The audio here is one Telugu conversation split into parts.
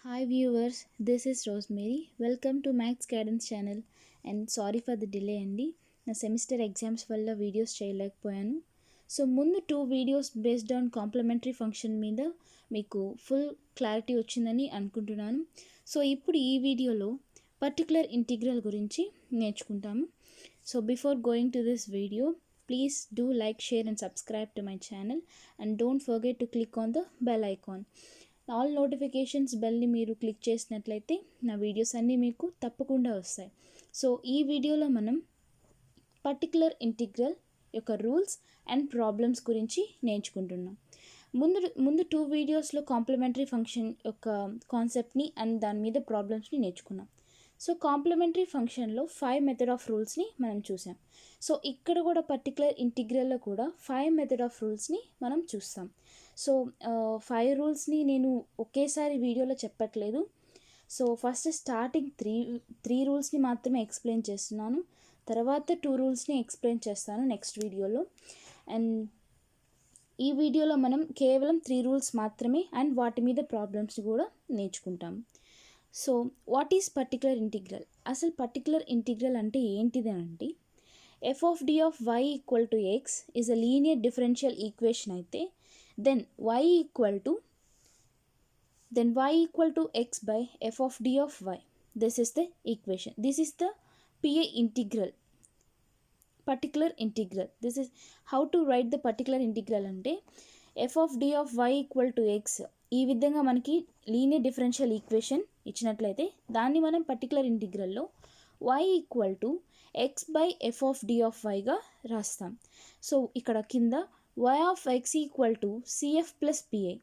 Hi viewers, this is Rosemary. Welcome to Max Cadence channel and sorry for the delay అండి. నా సెమిస్టర్ ఎగ్జామ్స్ వల్ల వీడియోస్ చేయలేకపోయాను. సో ముందు 2 videos based on complementary function మీద మీకు ఫుల్ క్లారిటీ వచ్చిందని అనుకుంటున్నాను. సో ఇప్పుడు ఈ వీడియోలో పర్టికులర్ ఇంటిగ్రల్ గురించి నేర్చుకుంటాము. So before going to this video, please do like, share and subscribe to my channel and don't forget to click on the bell icon. All notifications బెల్ని మీరు క్లిక్ చేసినట్లయితే నా వీడియోస్ అన్నీ మీకు తప్పకుండా వస్తాయి. సో ఈ వీడియోలో మనం పర్టికులర్ ఇంటిగ్రల్ యొక్క రూల్స్ అండ్ ప్రాబ్లమ్స్ గురించి నేర్చుకుంటున్నాం. ముందు 2 వీడియోస్లో కాంప్లిమెంటరీ ఫంక్షన్ యొక్క కాన్సెప్ట్ని అండ్ దాని మీద ప్రాబ్లమ్స్ని నేర్చుకున్నాం. సో కాంప్లిమెంటరీ ఫంక్షన్లో 5 మెథడ్ ఆఫ్ రూల్స్ని మనం చూసాం. సో ఇక్కడ కూడా పర్టికులర్ ఇంటిగ్రల్లో కూడా 5 మెథడ్ ఆఫ్ రూల్స్ని మనం చూస్తాం. సో 5 రూల్స్ని నేను ఒకేసారి వీడియోలో చెప్పట్లేదు. సో ఫస్ట్ స్టార్టింగ్ త్రీ రూల్స్ని మాత్రమే ఎక్స్ప్లెయిన్ చేస్తున్నాను. తర్వాత 2 రూల్స్ని ఎక్స్ప్లెయిన్ చేస్తాను నెక్స్ట్ వీడియోలో. అండ్ ఈ వీడియోలో మనం కేవలం 3 రూల్స్ మాత్రమే అండ్ వాటి మీద ప్రాబ్లమ్స్ కూడా నేర్చుకుంటాం. So what is particular integral? అసలు పర్టికులర్ ఇంటిగ్రల్ అంటే ఏంటిది అంటే, f of D of y equal to X is a linear differential equation అయితే then y equal to x by f of d of y. This is the equation. This is the PA integral, particular integral. This is how to write the particular integral ante f of d of y equal to x ఈ విధంగా మనకి లీనియర్ డిఫరెన్షియల్ ఈక్వేషన్ ఇచ్చినట్లయితే దాన్ని మనం పర్టికులర్ ఇంటిగ్రల్లో y equal to X by f of D of వైగా రాస్తాం. సో ఇక్కడ కింద y of x equal to CF plus PI.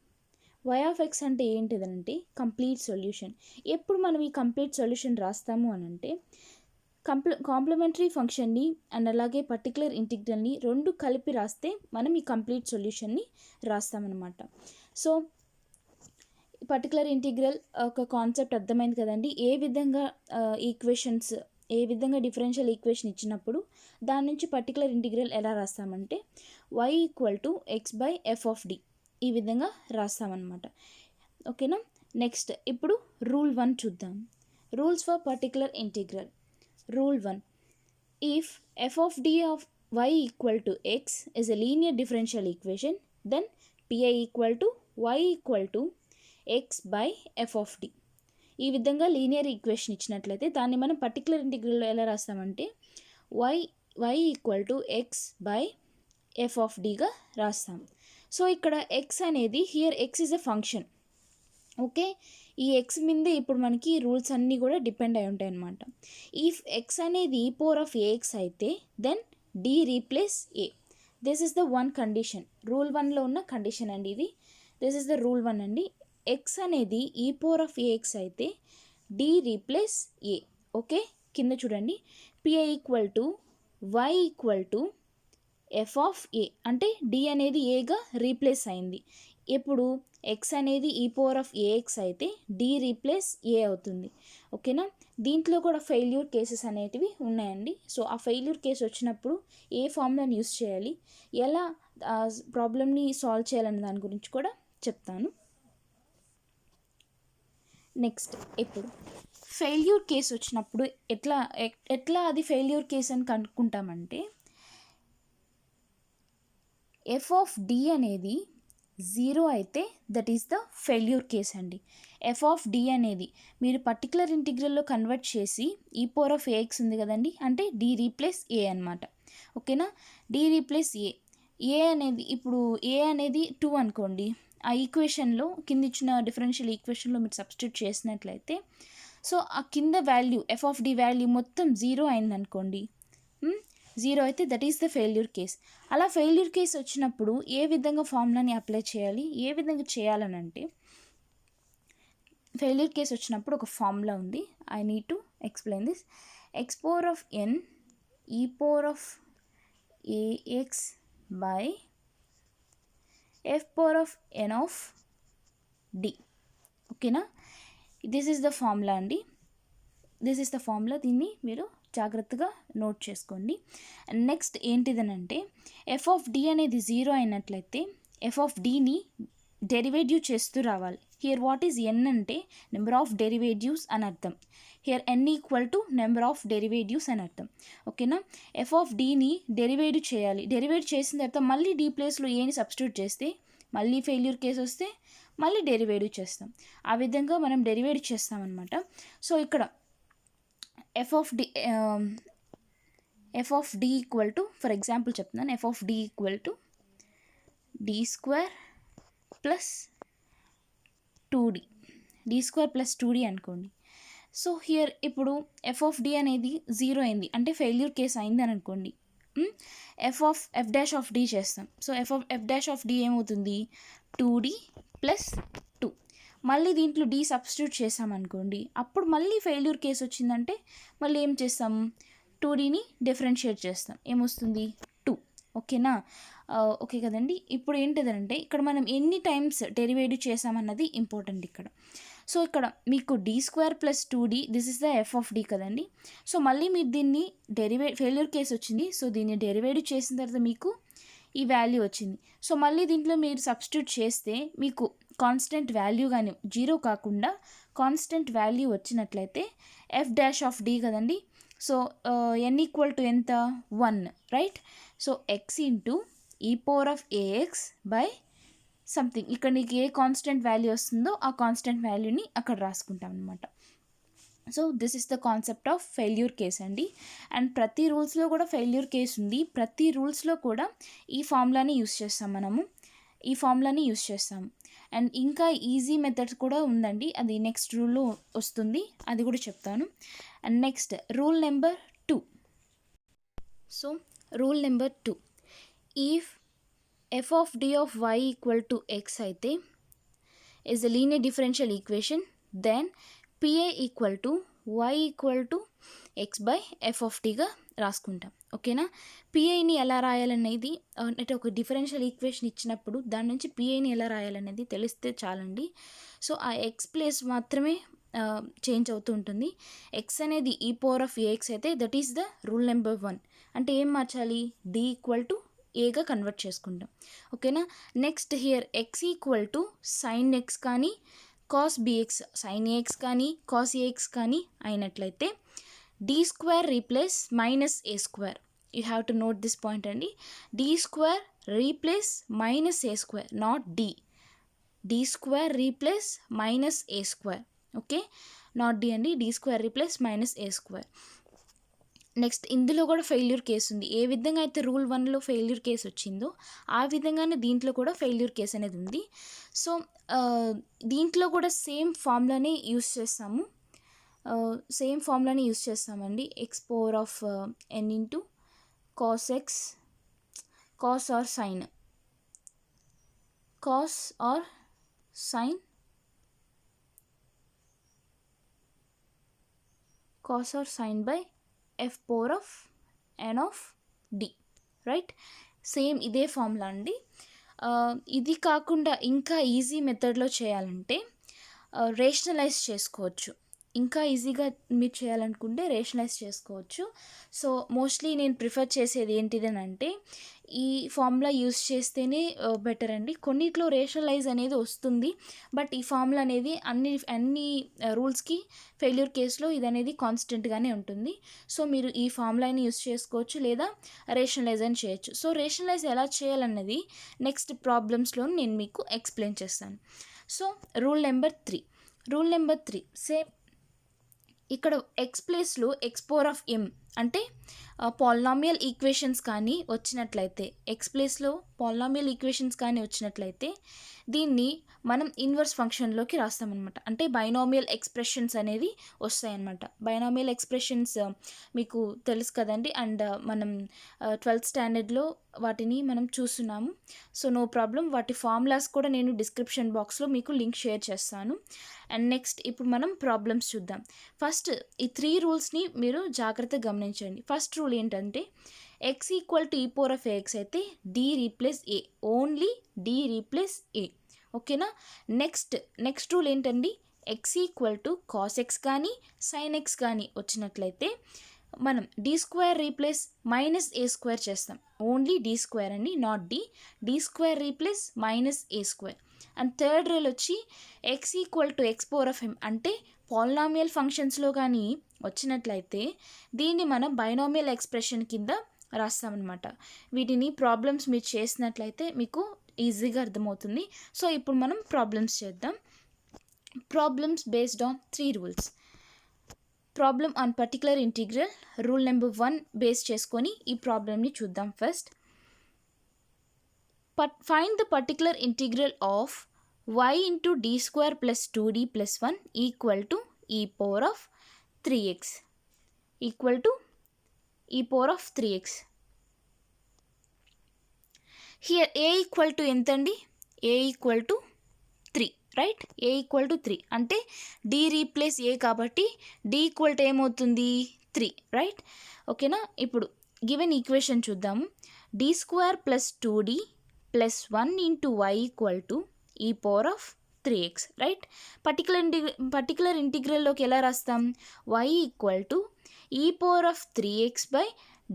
y of x అంటే ఏంటిదనంటే కంప్లీట్ సొల్యూషన్. ఎప్పుడు మనం ఈ కంప్లీట్ సొల్యూషన్ రాస్తాము అని అంటే కాంప్లిమెంటరీ ఫంక్షన్ని అండ్ అలాగే పర్టికులర్ ఇంటిగ్రల్ని రెండు కలిపి రాస్తే మనం ఈ కంప్లీట్ సొల్యూషన్ని రాస్తామన్నమాట. సో పర్టికులర్ ఇంటిగ్రల్ ఒక కాన్సెప్ట్ అర్థమైంది కదండి. ఏ విధంగా డిఫరెన్షియల్ ఈక్వేషన్ ఇచ్చినప్పుడు దాని నుంచి పర్టికులర్ ఇంటిగ్రల్ ఎలా రాస్తామంటే y equal to X by f of D ఈ విధంగా రాస్తామన్నమాట. ఓకేనా. నెక్స్ట్ ఇప్పుడు రూల్ 1 చూద్దాం. Rules for particular integral. Rule 1, if f of D of y equal to X is a linear differential equation then PI equal to y equal to X by f of D. ఈ విధంగా లీనియర్ ఈక్వేషన్ ఇచ్చినట్లయితే దాన్ని మనం పర్టికులర్ ఇంటిగ్రల్లో ఎలా రాస్తామంటే y equal to X by f of డిగా రాస్తాం. సో ఇక్కడ ఎక్స్ అనేది here x is a function. Okay, ఈ ఎక్స్ మీదే ఇప్పుడు మనకి రూల్స్ అన్నీ కూడా డిపెండ్ అయి ఉంటాయి అన్నమాట. ఇఫ్ ఎక్స్ అనేది ఈ పవర్ ఆఫ్ ఏఎక్స్ అయితే then d replace a. This is the one condition. Rule 1లో ఉన్న కండిషన్ అండి ఇది. దిస్ ఇస్ ద రూల్ 1 అండి. ఎక్స్ అనేది ఈ పవర్ ఆఫ్ ఏఎక్స్ అయితే డి రీప్లేస్ ఏ. ఓకే, కింద చూడండి. PI equal to y equal to f of a అంటే డి అనేది ఏగా రీప్లేస్ అయింది. ఇప్పుడు ఎక్స్ అనేది ఈ పవర్ ఆఫ్ ఏఎక్స్ అయితే డి రీప్లేస్ ఏ అవుతుంది. ఓకేనా. దీంట్లో కూడా ఫెయిల్యూర్ కేసెస్ అనేటివి ఉన్నాయండి. సో ఆ ఫెయిల్యూర్ కేసు వచ్చినప్పుడు ఏ ఫార్ములాని యూస్ చేయాలి, ఎలా ప్రాబ్లమ్ని సాల్వ్ చేయాలనే దాని గురించి కూడా చెప్తాను. నెక్స్ట్ ఇప్పుడు ఫెయిల్యూర్ కేసు వచ్చినప్పుడు ఎట్లా అది ఫెయిల్యూర్ కేసు అని కనుక్కుంటామంటే, ఎఫ్ ఆఫ్ డి అనేది 0 అయితే that is the failure case అండి. ఎఫ్ ఆఫ్ డి అనేది మీరు పర్టికులర్ ఇంటిగ్రల్లో కన్వర్ట్ చేసి ఈ పవర్ ఆఫ్ ఏఎక్స్ ఉంది కదండి, అంటే డి రీప్లేస్ ఏ అనమాట. ఓకేనా. డి రీప్లేస్ ఏ అనేది ఇప్పుడు ఏ అనేది 2 అనుకోండి. ఆ ఈక్వేషన్లో కింద ఇచ్చిన డిఫరెన్షియల్ ఈక్వేషన్లో మీరు సబ్స్టిట్యూట్ చేసినట్లయితే సో ఆ కింద value f of D value మొత్తం 0 అయిందనుకోండి. 0 అయితే that is the failure case. అలా ఫెయిల్యూర్ కేస్ వచ్చినప్పుడు ఏ విధంగా ఫార్ములాని అప్లై చేయాలి, ఏ విధంగా చేయాలని అంటే, ఫెయిల్యూర్ కేస్ వచ్చినప్పుడు ఒక ఫార్ములా ఉంది. I need to explain this. X power of n e power of AX by f power of n of d. ఓకేనా. దిస్ ఈస్ ద ఫార్ములా అండి. This is the formula. దీన్ని మీరు జాగ్రత్తగా నోట్ చేసుకోండి. నెక్స్ట్ ఏంటిదనంటే, ఎఫ్ ఆఫ్ డి అనేది 0 అయినట్లయితే ఎఫ్ ఆఫ్ డిని డెరివేటివ్ చేస్తూ రావాలి. హియర్ వాట్ ఈజ్ ఎన్ అంటే నెంబర్ ఆఫ్ డెరివేటివ్స్ అని అర్థం. Here N equal to number of derivatives అని అర్థం. ఓకేనా, ఎఫ్ ఆఫ్ డీని డెరివేటివ్ చేయాలి. డెరివేటివ్ చేసిన తర్వాత మళ్ళీ డీ ప్లేస్లో ఏని సబ్స్టిట్యూట్ చేస్తే మళ్ళీ ఫెయిల్యూర్ కేసు వస్తే మళ్ళీ డెరివేటివ్ చేస్తాం. ఆ విధంగా మనం డెరివేటివ్ చేస్తామన్నమాట. సో ఇక్కడ f of D equal to, for example చెప్తున్నాను, f of D equal to d square plus 2d, d square plus 2d అనుకోండి. సో హియర్ ఇప్పుడు ఎఫ్ ఆఫ్ డి అనేది 0 అయింది అంటే ఫెయిల్యూర్ కేస్ అయింది అని అనుకోండి. ఎఫ్ డాష్ ఆఫ్ డి చేస్తాం. So f dash of d ఏమవుతుంది, 2d ప్లస్ 2. మళ్ళీ దీంట్లో డి సబ్స్టిట్యూట్ చేసామనుకోండి, అప్పుడు మళ్ళీ ఫెయిల్యూర్ కేసు వచ్చిందంటే మళ్ళీ ఏం చేస్తాం, 2dని డిఫరెన్షియేట్ చేస్తాం, ఏమొస్తుంది 2. ఓకేనా, ఓకే కదండి. ఇప్పుడు ఏంటిదంటే ఇక్కడ మనం ఎన్ని టైమ్స్ డెరివేటివ్ చేసామన్నది ఇంపార్టెంట్ ఇక్కడ. సో ఇక్కడ మీకు D square plus 2d, this is the f of D కదండి. సో మళ్ళీ మీరు దీన్ని ఫెయిల్యూర్ కేసు వచ్చింది, సో దీన్ని డెరివేటివ్ చేసిన తర్వాత మీకు ఈ వాల్యూ వచ్చింది. సో మళ్ళీ దీంట్లో మీరు సబ్స్టిట్యూట్ చేస్తే మీకు కాన్స్టెంట్ వాల్యూ కానీ 0 కాకుండా కాన్స్టెంట్ వాల్యూ వచ్చినట్లయితే ఎఫ్ డాష్ ఆఫ్ డి కదండి. సో ఎన్ ఈక్వల్ టు ఎంత, 1, right. So x into e power of AX by something, ఇక్కడ నీకు ఏ కాన్స్టెంట్ వాల్యూ వస్తుందో ఆ కాన్స్టెంట్ వాల్యూని అక్కడ రాసుకుంటాం అనమాట. So this is the concept of failure case అండి. అండ్ ప్రతి రూల్స్లో కూడా ఫెయిల్యూర్ కేస్ ఉంది. ప్రతి రూల్స్లో కూడా ఈ ఫార్ములాని యూస్ చేస్తాం మనము, ఈ ఫార్ములాని యూస్ చేస్తాము. అండ్ ఇంకా ఈజీ మెథడ్స్ కూడా ఉందండి, అది నెక్స్ట్ రూల్లో వస్తుంది, అది కూడా చెప్తాను. And next rule number 2. So rule number 2, if f of d of y equal to x అయితే is a linear differential equation, then pa equal to y equal to x by f of dగా రాసుకుంటాం. ఓకేనా, పిఐని ఎలా రాయాలనేది అంటే ఒక డిఫరెన్షియల్ ఈక్వేషన్ ఇచ్చినప్పుడు దాని నుంచి పిఐని ఎలా రాయాలనేది తెలిస్తే చాలండి. సో ఆ ఎక్స్ ప్లేస్ మాత్రమే చేంజ్ అవుతూ ఉంటుంది. ఎక్స్ అనేది ఈ పవర్ ఆఫ్ ఏఎక్స్ అయితే that is the rule number 1. అంటే ఏం మార్చాలి, డి ఈక్వల్ టు ఏగా కన్వర్ట్ చేసుకుంటాం. ఓకేనా, next here x equal to sine x కానీ కాస్ బిఎక్స్, సైన్ ఏఎక్స్ కానీ కాస్ ఏఎక్స్ కానీ అయినట్లయితే d square replace minus a square. You have to note this point అండి. D square replace minus a square, not d. D square replace minus a square, okay, not D అండి. D square replace minus a square. Next ఇందులో కూడా ఫెయిల్యూర్ కేసు ఉంది. ఏ విధంగా అయితే రూల్ 1లో ఫెయిల్యూర్ కేసు వచ్చిందో ఆ విధంగానే దీంట్లో కూడా ఫెయిల్యూర్ కేసు అనేది ఉంది. సో దీంట్లో కూడా సేమ్ ఫార్ములానే యూస్ చేస్తామండి. X power of n into cos x, cos or sin, cos or sin, cos or sin by f power of n of D, right. Same ఇదే ఫార్ములా అండి. ఇది కాకుండా ఇంకా ఈజీ మెథడ్లో చేయాలంటే రేషనలైజ్ చేసుకోవచ్చు. ఇంకా ఈజీగా మీరు చేయాలనుకుంటే రేషనలైజ్ చేసుకోవచ్చు. సో మోస్ట్లీ నేను ప్రిఫర్ చేసేది ఏంటిదనంటే ఈ ఫార్ములా యూస్ చేస్తేనే బెటర్ అండి. కొన్నిట్లో రేషనలైజ్ అనేది వస్తుంది, బట్ ఈ ఫార్ములా అనేది అన్ని రూల్స్కి ఫెయిల్యూర్ కేసులో ఇది అనేది కాన్స్టెంట్గానే ఉంటుంది. సో మీరు ఈ ఫార్ములాని యూస్ చేసుకోవచ్చు లేదా రేషనలైజ్ అని చేయొచ్చు. సో రేషనలైజ్ ఎలా చేయాలన్నది నెక్స్ట్ ప్రాబ్లమ్స్లో నేను మీకు ఎక్స్ప్లెయిన్ చేస్తాను. సో రూల్ నెంబర్ 3 సేమ్ ఇక్కడ ఎక్స్ ప్లేస్లో ఎక్స్ పవర్ ఆఫ్ ఎం అంటే పాలినామియల్ ఈక్వేషన్స్ కానీ వచ్చినట్లయితే, ఎక్స్ ప్లేస్లో పాలినామియల్ ఈక్వేషన్స్ కానీ వచ్చినట్లయితే దీన్ని మనం ఇన్వర్స్ ఫంక్షన్లోకి రాస్తామన్నమాట. అంటే బైనామియల్ ఎక్స్ప్రెషన్స్ అనేది వస్తాయన్నమాట. బైనామియల్ ఎక్స్ప్రెషన్స్ మీకు తెలుసు కదండి. అండ్ మనం 12th స్టాండర్డ్లో వాటిని మనం చూస్తున్నాము. సో నో ప్రాబ్లం, వాటి ఫార్ములాస్ కూడా నేను డిస్క్రిప్షన్ బాక్స్లో మీకు లింక్ షేర్ చేస్తాను. అండ్ నెక్స్ట్ ఇప్పుడు మనం ప్రాబ్లమ్స్ చూద్దాం. ఫస్ట్ ఈ 3 రూల్స్ని మీరు జాగ్రత్తగా గమనించండి. ఫస్ట్ రూల్ ఏంటంటే x equal to e power of ax అయితే d replace a, only d replace a. ఓకేనా, నెక్స్ట్ రూల్ ఏంటండి, x equal to cos x కానీ సైన్ ఎక్స్ కానీ వచ్చినట్లయితే మనం d square replace minus a square చేస్తాం. ఓన్లీ డి స్క్వేర్ అండి, not d square replace minus a square. And third rule వచ్చి x equal to x power of m. అంటే పాలినామియల్ ఫంక్షన్స్లో కానీ వచ్చినట్లయితే దీన్ని మనం బైనామియల్ ఎక్స్ప్రెషన్ కింద రాస్తామన్నమాట. వీటిని ప్రాబ్లమ్స్ మీరు చేసినట్లయితే మీకు ఈజీగా అర్థమవుతుంది. సో ఇప్పుడు మనం ప్రాబ్లమ్స్ చేద్దాం. Problems based on 3 rules. Problem on particular integral rule number 1 base చేసుకొని ఈ ప్రాబ్లమ్ని చూద్దాం. First find the particular integral of y into d square plus 2d plus 1 equal to e power of 3x equal to e power of 3x. Here a equal to ఎంత అండి? A equal to 3, right? A equal to 3 అంటే డి రీప్లేస్ ఏ కాబట్టి డి ఈక్వల్ టు ఏమవుతుంది? 3, రైట్? ఓకేనా? ఇప్పుడు గివెన్ ఈక్వేషన్ చూద్దాము. D square plus 2d plus 1 into y equal to e power of 3x, right? Particular ఇంటిగ్రల్లోకి ఎలా రాస్తాం? y equal to e power of 3x by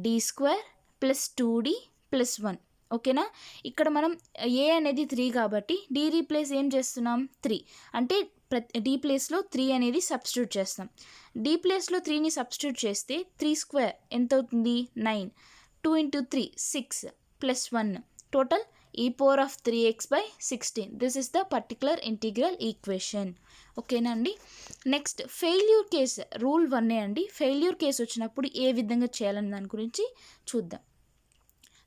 D square plus 2d plus 1. ఓకేనా? ఇక్కడ మనం ఏ అనేది 3 కాబట్టి డి రీప్లేస్ ఏం చేస్తున్నాం? 3 అంటే డి ప్లేస్లో 3 అనేది సబ్స్టిట్యూట్ చేస్తాం. డి ప్లేస్లో 3ని సబ్స్టిట్యూట్ చేస్తే 3 స్క్వేర్ ఎంత అవుతుంది? 9. 2 ఇంటూ 3 6 ప్లస్ 1 టోటల్ ఈ power of 3x by 16. This is the particular integral equation. ఓకేనా అండి? నెక్స్ట్ ఫెయిల్యూర్ కేస్ రూల్ 1 అండి. ఫెయిల్యూర్ కేసు వచ్చినప్పుడు ఏ విధంగా చేయాలని దాని గురించి చూద్దాం.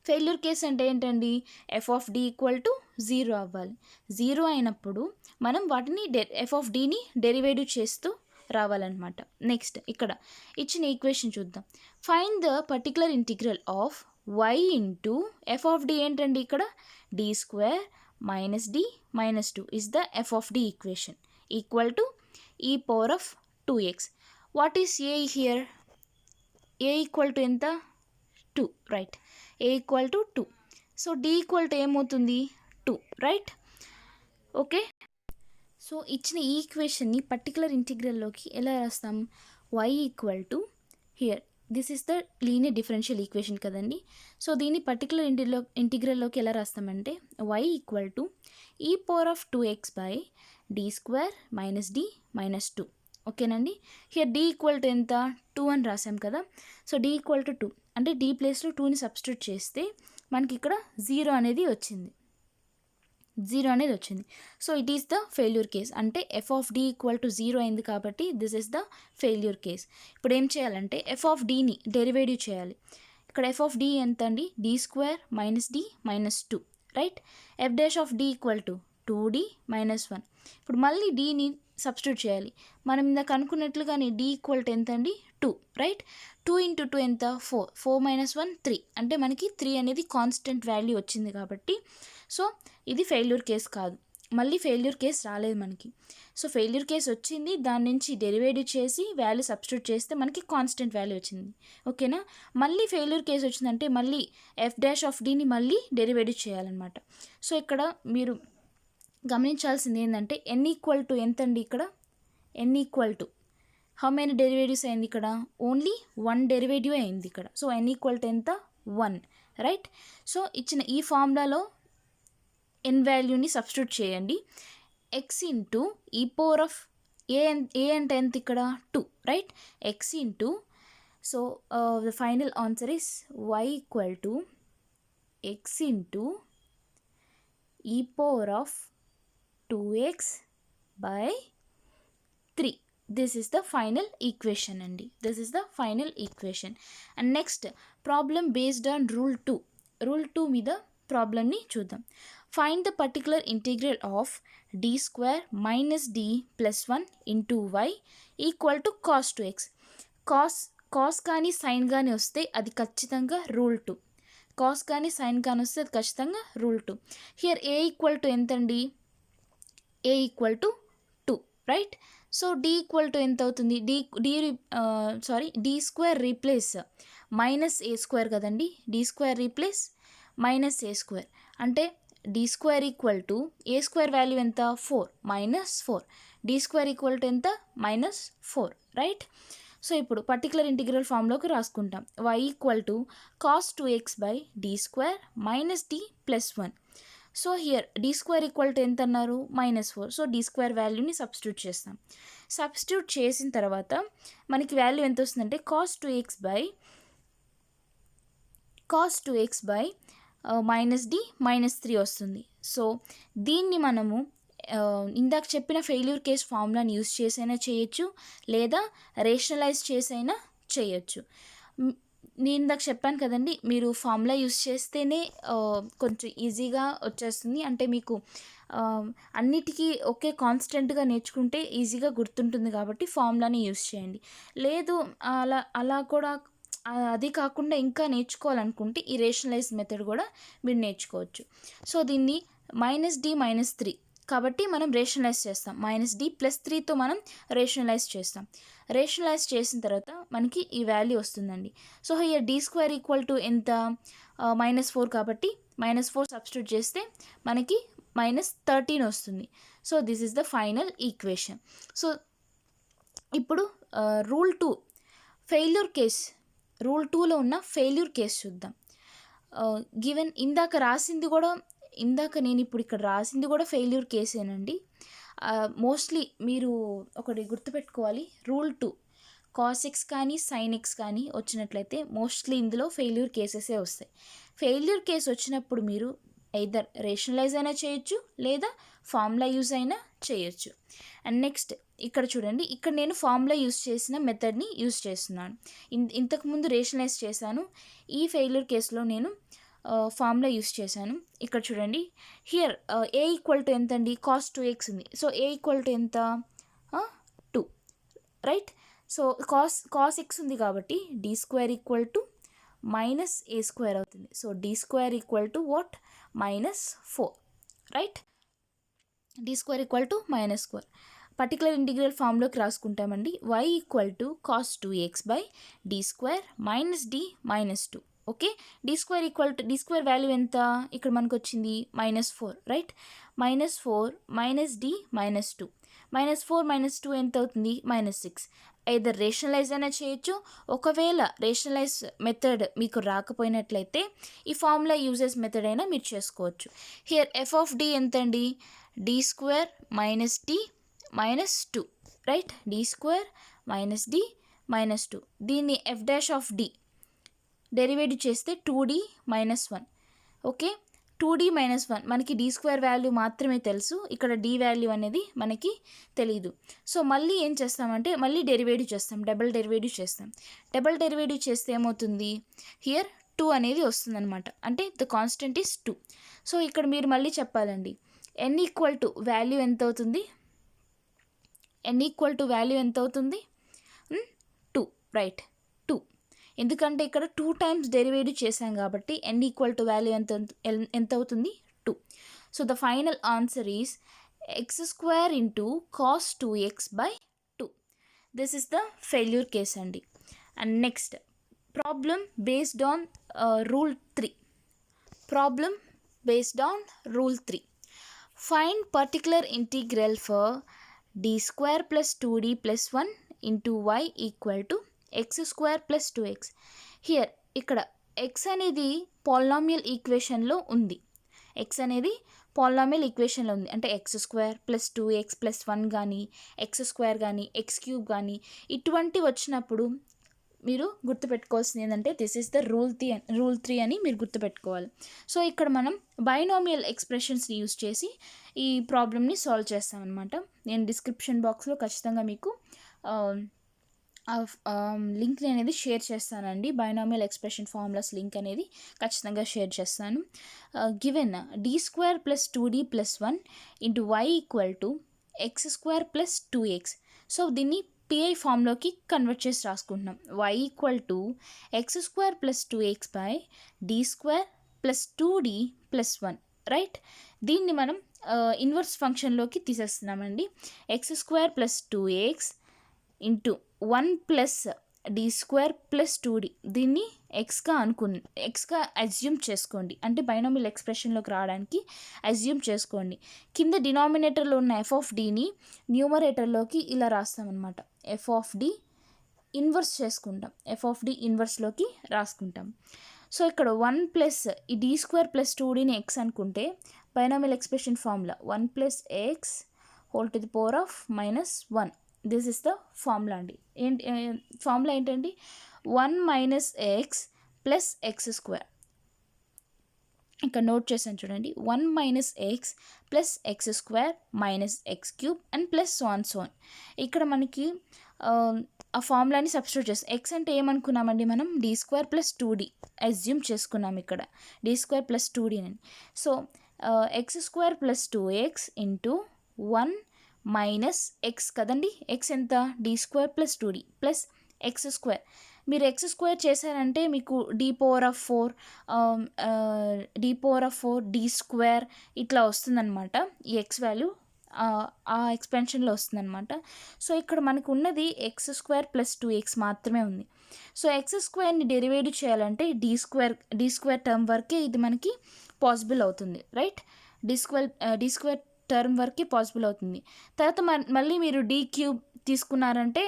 ఫెయిల్యూర్ కేస్ అంటే ఏంటండి? F of D equal to 0 అవ్వాలి. 0 అయినప్పుడు మనం వాటిని ఎఫ్ ఆఫ్ డిని డెరివేటివ్ చేస్తూ రావాలన్నమాట. నెక్స్ట్ ఇక్కడ ఇచ్చిన ఈక్వేషన్ చూద్దాం. Find the particular integral of y into f of d ఏంటండి? ఇక్కడ d square minus D minus 2 is the f of d equation equal to e power of 2x. What is a here? A equal to ఎంత? 2, right? A equal to 2. So d equal to ఏమవుతుంది? 2, రైట్? ఓకే. సో ఇచ్చిన ఈ ఈక్వేషన్ని పర్టికులర్ ఇంటిగ్రల్లోకి ఎలా రాస్తాం? y equal to here this is the linear differential equation కదండి. సో దీన్ని పర్టికులర్ ఇంటిగ్రల్లోకి ఎలా రాస్తామంటే y equal to e power of 2x by D square minus D minus 2. ఓకేనండి? హియర్ డి ఈక్వల్ టు ఎంత? 2 అని రాసాం కదా. సో డి ఈక్వల్ టు 2 అంటే డి ప్లేస్లో 2ని సబ్స్టిట్యూట్ చేస్తే మనకి ఇక్కడ 0 అనేది వచ్చింది. So it is the failure case. అంటే f of D equal to 0 అయింది కాబట్టి this is the failure case. ఇప్పుడు ఏం చేయాలంటే ఎఫ్ ఆఫ్ డిని డెరివేటివ్ చేయాలి. ఇక్కడ ఎఫ్ ఆఫ్ డి ఎంత అండి? D square minus D minus 2, right? F dash of D equal to 2d minus 1. ఇప్పుడు మళ్ళీ డిని సబ్స్టిట్యూట్ చేయాలి. మనం ఇందాక అనుకున్నట్లుగానే డి ఈక్వల్ టు ఎంత అండి? 2, రైట్? 2 ఇంటూ 2 ఎంత? 4. 4 మైనస్ 1 3. అంటే మనకి 3 అనేది కాన్స్టెంట్ వాల్యూ వచ్చింది కాబట్టి సో ఇది ఫెయిల్యూర్ కేస్ కాదు. మళ్ళీ ఫెయిల్యూర్ కేస్ రాలేదు మనకి. సో ఫెయిల్యూర్ కేస్ వచ్చింది, దాని నుంచి డెరివేటివ్ చేసి వాల్యూ సబ్స్టిట్యూట్ చేస్తే మనకి కాన్స్టెంట్ వాల్యూ వచ్చింది. ఓకేనా? మళ్ళీ ఫెయిల్యూర్ కేస్ వచ్చిందంటే మళ్ళీ ఎఫ్ డాష్ ఆఫ్ డిని మళ్ళీ డెరివేటివ్ చేయాలన్నమాట. సో ఇక్కడ మీరు గమనించాల్సింది ఏంటంటే ఎన్ ఈక్వల్ టు ఎంత అండి? ఇక్కడ n equal to how many derivatives అయింది? ఇక్కడ ఓన్లీ 1 డెరివేటివ్ అయింది ఇక్కడ. సో ఎన్ ఈక్వల్ టు ఎంత? 1, రైట్? సో ఇచ్చిన ఈ ఫార్ములాలో ఎన్ వాల్యూని సబ్స్టిట్యూట్ చేయండి. X into e power of a అంటే ఎంత? ఇక్కడ 2, right? X into so the final answer is y equal to x into e power of 2x by 3. This is the final equation అండి. This is the final equation. And next problem based on rule 2. Rule 2 మీద ప్రాబ్లమ్ని చూద్దాం. Find the particular integral of d square minus d plus 1 into y equal to cos 2x. Cos కానీ సైన్ కానీ వస్తే అది ఖచ్చితంగా రూల్ 2. కాస్ కానీ సైన్ కానీ వస్తే అది ఖచ్చితంగా rule 2. Here a equal to ఎంత అండి? A equal to 2, right? So d equal to ఎంత అవుతుంది? D square replace minus a square కదండి. D square replace minus a square అంటే d square equal to a square value ఎంత? 4 minus 4. D square equal to ఎంత? Minus 4, right? సో ఇప్పుడు పర్టికులర్ ఇంటిగ్రల్ ఫామ్లోకి రాసుకుంటాం. y equal to cos 2x by d square minus d plus 1. So here d square equal to ఎంత అన్నారు? -4. సో d స్క్వేర్ వాల్యూని సబ్స్టిట్యూట్ చేస్తాం. సబ్స్టిట్యూట్ చేసిన తర్వాత మనకి వాల్యూ ఎంత వస్తుందంటే cos 2x by minus d -3 వస్తుంది. సో దీన్ని మనము ఇందాక చెప్పిన ఫెయిల్యూర్ కేస్ ఫార్ములాని యూస్ చేసైనా చేయొచ్చు, లేదా రేషనలైజ్ చేసైనా చేయొచ్చు. నేను ఇందాక చెప్పాను కదండి, మీరు ఫార్ములా యూస్ చేస్తేనే కొంచెం ఈజీగా వచ్చేస్తుంది. అంటే మీకు అన్నిటికీ ఒకే కాన్స్టెంట్గా నేర్చుకుంటే ఈజీగా గుర్తుంటుంది కాబట్టి ఫార్ములాని యూస్ చేయండి. లేదు అలా కూడా అది కాకుండా ఇంకా నేర్చుకోవాలనుకుంటే ఈ రేషనలైజ్ మెథడ్ కూడా మీరు నేర్చుకోవచ్చు. సో దీన్ని -d -3 కాబట్టి మనం రేషనలైజ్ చేస్తాం. -d + 3తో మనం రేషనలైజ్ చేస్తాం. రేషనలైజ్ చేసిన తర్వాత మనకి ఈ వాల్యూ వస్తుందండి. So here d square equal to ఎంత? -4 కాబట్టి -4 సబ్స్టిట్యూట్ చేస్తే మనకి -13 వస్తుంది. So this is the final equation. So ఇప్పుడు రూల్ 2 ఫెయిల్యూర్ కేస్, రూల్ 2లో ఉన్న ఫెయిల్యూర్ కేస్ చూద్దాం. గివెన్ ఇందాక నేను ఇప్పుడు ఇక్కడ రాసింది కూడా ఫెయిల్యూర్ కేసేనండి. మోస్ట్లీ మీరు ఒకటి గుర్తుపెట్టుకోవాలి, రూల్ 2 cos x కానీ sin x కానీ వచ్చినట్లయితే మోస్ట్లీ ఇందులో ఫెయిల్యూర్ కేసెసే వస్తాయి. ఫెయిల్యూర్ కేసు వచ్చినప్పుడు మీరు ఎయిదర్ రేషనలైజ్ అయినా చేయొచ్చు, లేదా ఫార్ములా యూజ్ అయినా చేయొచ్చు. అండ్ నెక్స్ట్ ఇక్కడ చూడండి, ఇక్కడ నేను ఫార్ములా యూజ్ చేసిన మెథడ్ని యూజ్ చేస్తున్నాను. ఇంతకుముందు రేషనలైజ్ చేశాను, ఈ ఫెయిల్యూర్ కేసులో నేను ఫార్ములా యూస్ చేశాను. ఇక్కడ చూడండి, హియర్ ఏ ఈక్వల్ టు ఎంత అండి? cos 2x ఉంది. సో ఏ ఈక్వల్ టు ఎంత? 2, రైట్? సో cos x ఉంది కాబట్టి d square equal to -a square అవుతుంది. So d square equal to what? -4, right? d square equal to -4. Particular integral ఫామ్లోకి రాసుకుంటామండి. y equal to cos 2x by d square -d -2. Okay, d square value ఎంత? ఇక్కడ మనకు వచ్చింది -4, రైట్? -4 -d -2. -4 -2 ఎంత అవుతుంది? -6. either రేషనలైజ్ అయినా చేయొచ్చు. ఒకవేళ రేషనలైజ్ మెథడ్ మీకు రాకపోయినట్లయితే ఈ ఫార్ములా యూజెస్ మెథడ్ అయినా మీరు చేసుకోవచ్చు. హియర్ f ఆఫ్ d ఎంత అండి? d square -d -2, right? d square -d -2. దీన్ని f dash of d derivative చేస్తే 2d - 1. ఓకే, 2d - 1 మనకి d స్క్వేర్ వాల్యూ మాత్రమే తెలుసు, ఇక్కడ d వాల్యూ అనేది మనకి తెలీదు. సో మళ్ళీ ఏం చేస్తామంటే మళ్ళీ డెరివేటివ్ చేస్తాం, డబుల్ డెరివేటివ్ చేస్తాం. డబుల్ డెరివేటివ్ చేస్తే ఏమవుతుంది? హియర్ 2 అనేది వస్తుంది అనమాట, అంటే ద కాన్స్టెంట్ ఈస్ 2. సో ఇక్కడ మీరు మళ్ళీ చెప్పాలండి, n ఈక్వల్ టు వాల్యూ ఎంత అవుతుంది? n ఈక్వల్ టు వాల్యూ ఎంత అవుతుంది? 2, రైట్? 2, ఎందుకంటే ఇక్కడ 2 టైమ్స్ డెరివేటివ్ చేశాం కాబట్టి n ఈక్వల్ టు వాల్యూ ఎంత అవుతుంది? 2. So the final answer is x square into cos 2x by 2. This is the failure case అండి. And next problem based on rule 3. Problem based on rule 3. Find particular integral for d square plus 2d plus 1 into y equal to x square plus 2x. Here ఇక్కడ x అనేది పాలినామియల్ ఈక్వేషన్లో ఉంది. x అనేది పాలినామియల్ ఈక్వేషన్లో ఉంది, అంటే x square plus 2x plus 1 కానీ x స్క్వేర్ కానీ x³ కానీ ఇటువంటి వచ్చినప్పుడు మీరు గుర్తుపెట్టుకోవాల్సింది ఏంటంటే దిస్ ఈస్ ద రూల్ 3 అని మీరు గుర్తుపెట్టుకోవాలి. సో ఇక్కడ మనం బైనామియల్ ఎక్స్ప్రెషన్స్ని యూస్ చేసి ఈ ప్రాబ్లమ్ని సాల్వ్ చేస్తామన్నమాట. నేను డిస్క్రిప్షన్ బాక్స్లో ఖచ్చితంగా మీకు లింక్ని అనేది షేర్ చేస్తానండి. బైనామియల్ ఎక్స్ప్రెషన్ ఫార్ములాస్ లింక్ అనేది ఖచ్చితంగా షేర్ చేస్తాను. Given d square plus 2d plus 1 into y equal to x square plus 2x. So దీన్ని పిఐ ఫామ్లోకి కన్వర్ట్ చేసి రాసుకుంటున్నాం. y equal to x square plus 2x by d square plus 2d plus 1, right? దీన్ని మనం ఇన్వర్స్ ఫంక్షన్లోకి తీసేస్తున్నామండి. x square plus 2x into 1 plus d square plus 2d, దీన్ని ఎక్స్గా అజ్యూమ్ చేసుకోండి, అంటే బైనామియల్ ఎక్స్ప్రెషన్లోకి రావడానికి అజ్యూమ్ చేసుకోండి. కింద డినామినేటర్లో ఉన్న f ఆఫ్ dని న్యూమరేటర్లోకి ఇలా రాస్తామన్నమాట. f ఆఫ్ d ఇన్వర్స్ చేసుకుంటాం, ఎఫ్ ఆఫ్ డి ఇన్వర్స్లోకి రాసుకుంటాం. సో ఇక్కడ 1 ప్లస్ ఈ డి స్క్వేర్ ప్లస్ 2dని ఎక్స్ అనుకుంటే binomial expression formula 1 plus X whole to the power of -1. This is the formula అండి. ఫార్ములా ఏంటండి? 1 minus X plus x square. ఇక్కడ నోట్ చేశాను చూడండి, 1 minus X plus x square minus X cube and plus so on. ఇక్కడ మనకి ఆ ఫార్ములాని సబ్స్టిట్యూట్ చేస్తాం. ఎక్స్ అంటే ఏమనుకున్నామండి మనం? D square plus 2d assume చేసుకున్నాం ఇక్కడ, డి స్క్వేర్ ప్లస్ 2d అని. So x square plus 2x into 1 minus x కదండి. ఎక్స్ ఎంత? D square plus 2d plus x square. మీరు ఎక్స్ స్క్వేర్ చేశారంటే మీకు D power of 4 D square ఇట్లా వస్తుందన్నమాట. ఈ ఎక్స్ వాల్యూ ఆ ఎక్స్పెన్షన్లో వస్తుందన్నమాట. సో ఇక్కడ మనకు ఉన్నది ఎక్స్ స్క్వేర్ ప్లస్ 2x మాత్రమే ఉంది. సో ఎక్స్ స్క్వేర్ని డెరివేటివ్ చేయాలంటే డి స్క్వేర్ టర్మ్ వరకే ఇది మనకి పాసిబుల్ అవుతుంది, రైట్? డి స్క్వేర్ టర్మ్ వరకే పాసిబుల్ అవుతుంది. తర్వాత మళ్ళీ మీరు డి క్యూబ్ తీసుకున్నారంటే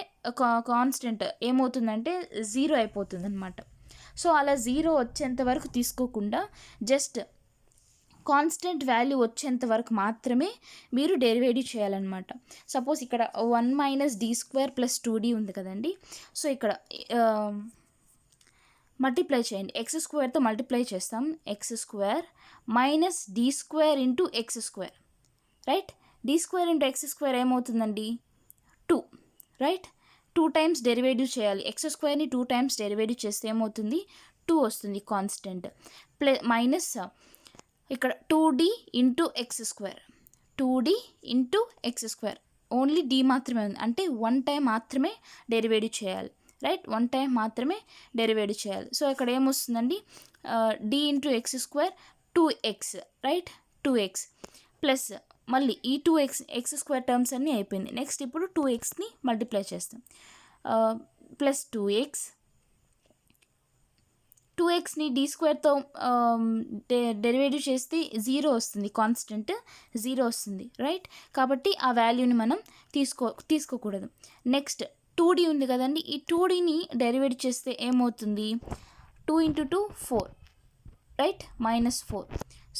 కాన్స్టెంట్ ఏమవుతుందంటే 0 అయిపోతుంది అనమాట. సో అలా 0 వచ్చేంత వరకు తీసుకోకుండా జస్ట్ కాన్స్టెంట్ వాల్యూ వచ్చేంత వరకు మాత్రమే మీరు డెరివేటివ్ చేయాలన్నమాట. సపోజ్ ఇక్కడ 1 minus D square plus 2d ఉంది కదండి. సో ఇక్కడ మల్టిప్లై చేయండి, ఎక్స్ స్క్వేర్తో మల్టిప్లై చేస్తాం. X square minus D square into x square, right? D square into x square ఏమవుతుందండి? 2, రైట్? 2 టైమ్స్ డెరివేటివ్ చేయాలి. ఎక్స్ స్క్వేర్ని 2 టైమ్స్ డెరివేటివ్ చేస్తే ఏమవుతుంది? 2 వస్తుంది కాన్స్టెంట్. మైనస్ ఇక్కడ 2d into x square, 2d into x square. Only d మాత్రమే ఉంది, అంటే 1 టైం మాత్రమే డెరివేటివ్ చేయాలి, రైట్? 1 టైం మాత్రమే డెరివేటివ్ చేయాలి. సో ఇక్కడ ఏమొస్తుందండి? d into x square 2x, right? 2x plus మళ్ళీ ఈ 2x ఎక్స్ స్క్వేర్ టర్మ్స్ అన్నీ అయిపోయింది. నెక్స్ట్ ఇప్పుడు 2xని మల్టిప్లై చేస్తాం. ప్లస్ 2xని డి స్క్వేర్తో డెరివేటివ్ చేస్తే 0 వస్తుంది, కాన్స్టెంట్ 0 వస్తుంది, రైట్? కాబట్టి ఆ వాల్యూని మనం తీసుకోకూడదు. నెక్స్ట్ 2d ఉంది కదండి. ఈ 2dని డెరివేటివ్ చేస్తే ఏమవుతుంది? 2 into 2 4, right? -4.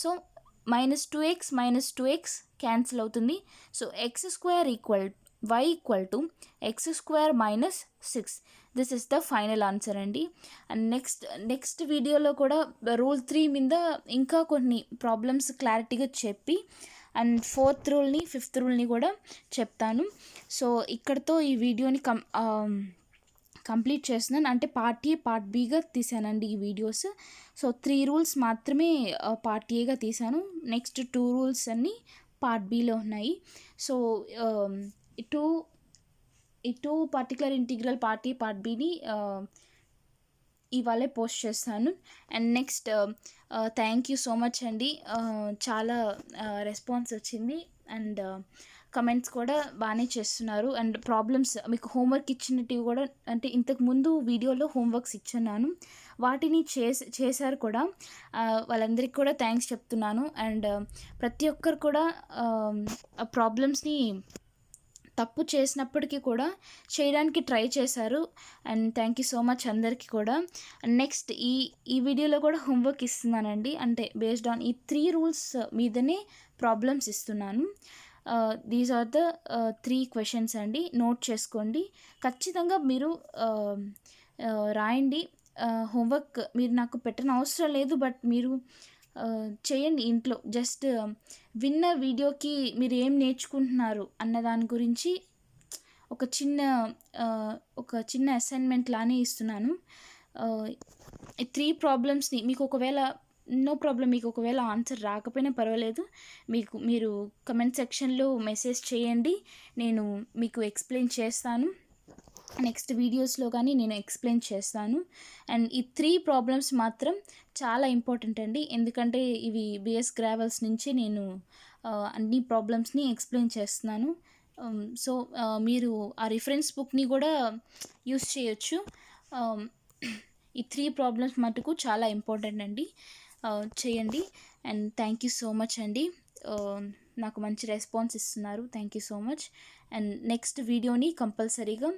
So -2x cancel అవుతుంది. So x square y equal to x square -6. This is the final answer అండి. అండ్ నెక్స్ట్ వీడియోలో కూడా రూల్ 3 మీద ఇంకా కొన్ని ప్రాబ్లమ్స్ క్లారిటీగా చెప్పి అండ్ 4th రూల్ని 5th రూల్ని కూడా చెప్తాను. సో ఇక్కడితో ఈ వీడియోని కంప్లీట్ చేస్తున్నాను. అంటే పార్ట్ ఏ పార్ట్ బిగా తీసానండి ఈ వీడియోస్. సో 3 రూల్స్ మాత్రమే పార్ట్ ఏగా తీసాను. నెక్స్ట్ 2 రూల్స్ అన్నీ పార్ట్ బిలో ఉన్నాయి. సో ఈ two particular integral part a part బిని ఇవాళే పోస్ట్ చేస్తాను. And next thank you so much అండి. చాలా రెస్పాన్స్ వచ్చింది అండ్ కమెంట్స్ కూడా బాగానే చేస్తున్నారు. అండ్ ప్రాబ్లమ్స్ మీకు హోంవర్క్ ఇచ్చినట్టు కూడా, అంటే ఇంతకుముందు వీడియోలో హోంవర్క్స్ ఇచ్చున్నాను, వాటిని చేశారు కూడా. వాళ్ళందరికీ కూడా థ్యాంక్స్ చెప్తున్నాను. అండ్ ప్రతి ఒక్కరు కూడా ప్రాబ్లమ్స్ని తప్పు చేసినప్పటికీ కూడా చేయడానికి ట్రై చేశారు. And thank you so much అందరికీ కూడా. నెక్స్ట్ ఈ వీడియోలో కూడా హోంవర్క్ ఇస్తున్నానండి. అంటే బేస్డ్ ఆన్ ఈ 3 రూల్స్ మీదనే ప్రాబ్లమ్స్ ఇస్తున్నాను. దీస్ ఆర్ ద 3 క్వశ్చన్స్ అండి. నోట్ చేసుకోండి, ఖచ్చితంగా మీరు రాయండి. హోంవర్క్ మీరు నాకు పెట్టిన అవసరం లేదు, బట్ మీరు చేయండి ఇంట్లో. జస్ట్ విన్న వీడియోకి మీరు ఏం నేర్చుకుంటున్నారు అన్న దాని గురించి ఒక చిన్న అసైన్మెంట్ లానే ఇస్తున్నాను. ఈ 3 ప్రాబ్లమ్స్ని మీకు ఒకవేళ నో ప్రాబ్లం, మీకు ఒకవేళ ఆన్సర్ రాకపోయినా పర్వాలేదు, మీరు కమెంట్ సెక్షన్లో మెసేజ్ చేయండి, నేను మీకు ఎక్స్ప్లెయిన్ చేస్తాను. నెక్స్ట్ వీడియోస్లో కానీ నేను ఎక్స్ప్లెయిన్ చేస్తాను. అండ్ ఈ 3 ప్రాబ్లమ్స్ మాత్రం చాలా ఇంపార్టెంట్ అండి, ఎందుకంటే ఇవి బిఎస్ గ్రావెల్స్ నుంచి నేను అన్ని ప్రాబ్లమ్స్ని ఎక్స్ప్లెయిన్ చేస్తున్నాను. సో మీరు ఆ రిఫరెన్స్ బుక్ని కూడా యూస్ చేయొచ్చు. ఈ 3 ప్రాబ్లమ్స్ మటుకు చాలా ఇంపార్టెంట్ అండి, చేయండి. And thank you so much అండి, నాకు మంచి రెస్పాన్స్ ఇస్తున్నారు. Thank you so much. And next వీడియోని కంపల్సరీగా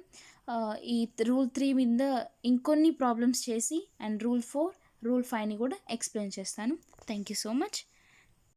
ఈ రూల్ 3 మీద ఇంకొన్ని ప్రాబ్లమ్స్ చేసి అండ్ రూల్ 4 రూల్ 5ని కూడా ఎక్స్ప్లెయిన్ చేస్తాను. Thank you so much.